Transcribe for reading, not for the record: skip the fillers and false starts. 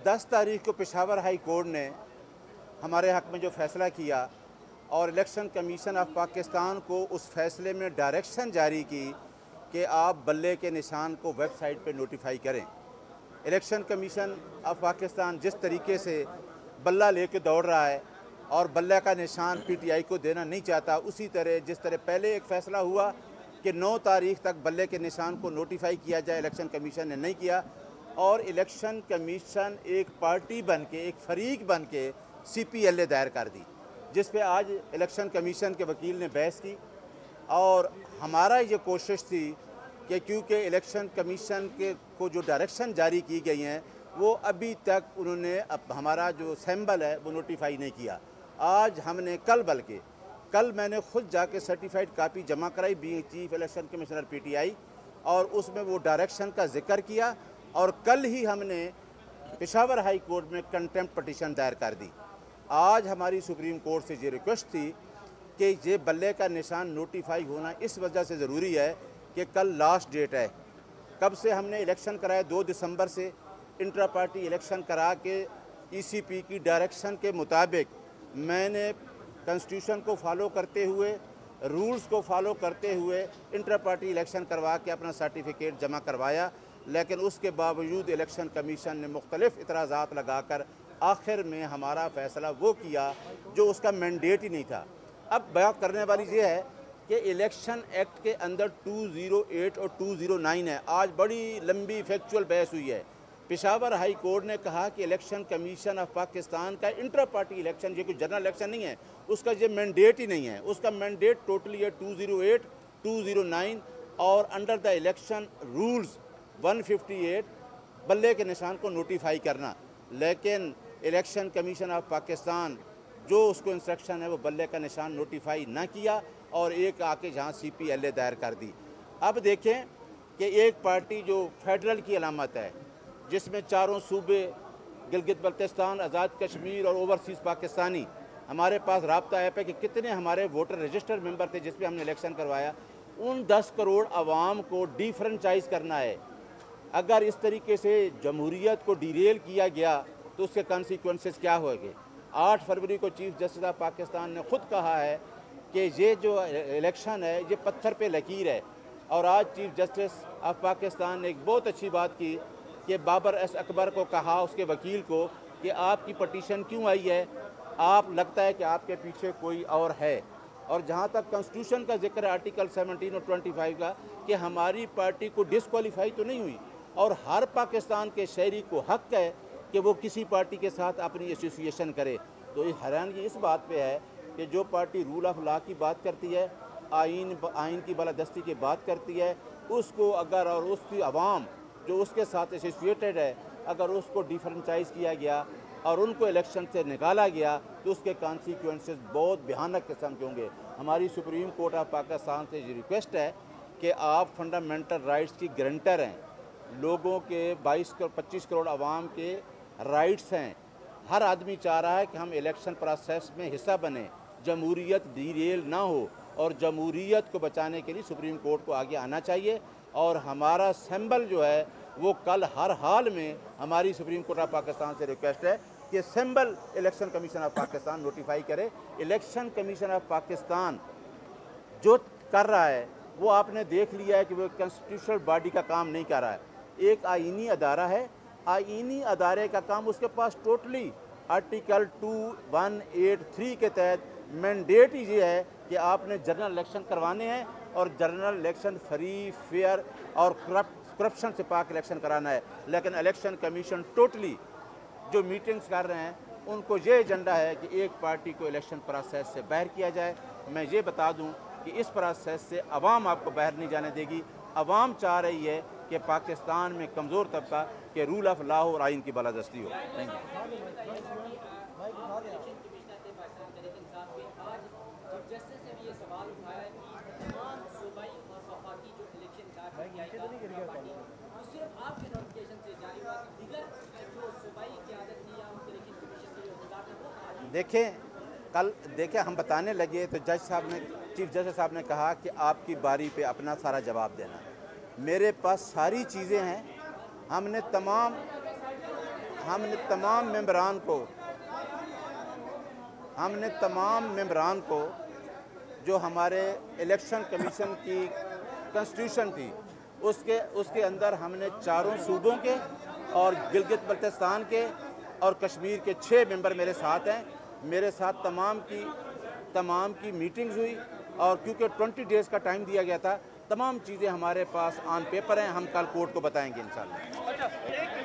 10 तारीख को Peshawar high court ने हमारे हक़ में जो फ़ैसला किया और इलेक्शन कमीशन ऑफ पाकिस्तान को उस फैसले में डायरेक्शन जारी की कि आप बल्ले के निशान को वेबसाइट पे नोटिफाई करें। इलेक्शन कमीशन ऑफ पाकिस्तान जिस तरीके से बल्ला लेके दौड़ रहा है और बल्ले का निशान पीटीआई को देना नहीं चाहता, उसी तरह जिस तरह पहले एक फ़ैसला हुआ कि 9 तारीख तक बल्ले के निशान को नोटिफाई किया जाए, इलेक्शन कमीशन ने नहीं किया और इलेक्शन कमीशन एक पार्टी बन के, एक फरीक बन के CPLA दायर कर दी, जिस पे आज इलेक्शन कमीशन के वकील ने बहस की। और हमारा ये कोशिश थी कि क्योंकि इलेक्शन कमीशन के को जो डायरेक्शन जारी की गई हैं वो अभी तक उन्होंने हमारा जो सैम्बल है वो नोटिफाई नहीं किया। आज हमने कल मैंने खुद जाके सर्टिफाइड कापी जमा कराई being chief election commissioner PTI और उसमें वो डायरेक्शन का जिक्र किया और कल ही हमने पेशावर हाई कोर्ट में कंटेम्प्ट पटिशन दायर कर दी। आज हमारी सुप्रीम कोर्ट से ये रिक्वेस्ट थी कि ये बल्ले का निशान नोटिफाई होना इस वजह से ज़रूरी है कि कल लास्ट डेट है। कब से हमने इलेक्शन कराया? 2 दिसंबर से इंट्रा पार्टी इलेक्शन करा के ECP की डायरेक्शन के मुताबिक मैंने कॉन्स्टिट्यूशन को फॉलो करते हुए, रूल्स को फॉलो करते हुए इंट्रा पार्टी इलेक्शन करवा के अपना सर्टिफिकेट जमा करवाया, लेकिन उसके बावजूद इलेक्शन कमीशन ने मुख्तलिफ इतराज़ात लगाकर आखिर में हमारा फ़ैसला वो किया जो उसका मैंडेट ही नहीं था। अब बात करने वाली ये है कि इलेक्शन एक्ट के अंदर 208 और 209 है। आज बड़ी लंबी फैक्चुअल बहस हुई है। पेशावर हाई कोर्ट ने कहा कि इलेक्शन कमीशन ऑफ पाकिस्तान का इंट्रा पार्टी इलेक्शन, ये कोई जनरल इलेक्शन नहीं है, उसका ये मैंडेट ही नहीं है। उसका मैंडेट टोटली है 208, 209 और अंडर द इलेक्शन रूल्स 158 बल्ले के निशान को नोटिफाई करना। लेकिन इलेक्शन कमीशन ऑफ पाकिस्तान जो उसको इंस्ट्रक्शन है वो बल्ले का निशान नोटिफाई ना किया और एक आके जहाँ CPLA दायर कर दी। अब देखें कि एक पार्टी जो फेडरल की अलामत है, जिसमें चारों सूबे गिलगित बल्तिस्तान, आज़ाद कश्मीर और ओवरसीज़ पाकिस्तानी, हमारे पास राब्ता ऐप है कि कितने हमारे वोटर रजिस्टर मेंबर थे जिस पे हमने इलेक्शन करवाया, उन 10 करोड़ आवाम को डिफ्रेंचाइज करना है। अगर इस तरीके से जमहूरियत को डिरेल किया गया तो उसके कॉन्सिक्वेंसेस क्या होंगे। 8 फरवरी को चीफ जस्टिस ऑफ पाकिस्तान ने ख़ुद कहा है कि ये जो इलेक्शन है ये पत्थर पे लकीर है। और आज चीफ जस्टिस ऑफ पाकिस्तान ने एक बहुत अच्छी बात की कि बाबर एस अकबर को कहा, उसके वकील को, कि आपकी पटिशन क्यों आई है, आप लगता है कि आपके पीछे कोई और है। और जहाँ तक कॉन्स्टिट्यूशन का जिक्र है आर्टिकल 17 और 25 का, कि हमारी पार्टी को डिस्क्वालीफाई तो नहीं हुई और हर पाकिस्तान के शहरी को हक़ है कि वो किसी पार्टी के साथ अपनी एसोसिएशन करे। तो इस हैरानगी इस बात पे है कि जो पार्टी रूल ऑफ लॉ की बात करती है, आइन की बालादस्ती की बात करती है, उसको अगर और उसकी आवाम जो उसके साथ एसोसिएटेड है अगर उसको डिफ्रेंचाइज किया गया और उनको इलेक्शन से निकाला गया तो उसके कॉन्सिक्वेंसेस बहुत भयानक किस्म के होंगे। हमारी सुप्रीम कोर्ट ऑफ पाकिस्तान से ये रिक्वेस्ट है कि आप फंडामेंटल राइट्स की गारंटर हैं। लोगों के 25 करोड़ आवाम के राइट्स हैं। हर आदमी चाह रहा है कि हम इलेक्शन प्रोसेस में हिस्सा बने, जमहूरियत डिरेल ना हो और जमहूरियत को बचाने के लिए सुप्रीम कोर्ट को आगे आना चाहिए। और हमारा सिंबल जो है वो कल हर हाल में हमारी सुप्रीम कोर्ट ऑफ पाकिस्तान से रिक्वेस्ट है कि symbol election commission of Pakistan notify करे। इलेक्शन कमीशन ऑफ पाकिस्तान जो कर रहा है वो आपने देख लिया है कि वो कॉन्स्टिट्यूशनल बॉडी का काम नहीं कर रहा है, एक आईनी अदारा है। आईनी अदारे का काम उसके पास टोटली आर्टिकल 2183 के तहत मैंडेट ही ये है कि आपने जनरल इलेक्शन करवाने हैं और जनरल इलेक्शन फ्री, फेयर और करप्शन से पाक इलेक्शन कराना है। लेकिन इलेक्शन कमीशन टोटली जो मीटिंग्स कर रहे हैं उनको ये एजेंडा है कि एक पार्टी को इलेक्शन प्रोसेस से बाहर किया जाए। मैं ये बता दूं कि इस प्रोसेस से अवाम आपको बाहर नहीं जाने देगी। अवाम चाह रही है कि पाकिस्तान में कमज़ोर तबका के रूल ऑफ लॉ और आइन की बालादस्ती हो। थैंक देखें हम बताने लगे तो चीफ जस्टिस साहब ने कहा कि आपकी बारी पे अपना सारा जवाब देना। मेरे पास सारी चीज़ें हैं, हमने तमाम ہم نے تمام ممبران کو جو ہمارے الیکشن کمیشن کی کنسٹیٹیوشن تھی اس کے اندر ہم نے چاروں صوبوں کے اور گلگت بلتستان کے اور کشمیر کے 6 ممبر میرے ساتھ ہیں. میرے ساتھ تمام کی میٹنگز ہوئی اور کیونکہ 20 ڈیز کا ٹائم دیا گیا تھا تمام چیزیں ہمارے پاس آن پیپر ہیں. ہم کل کورٹ کو بتائیں گے انشاءاللہ.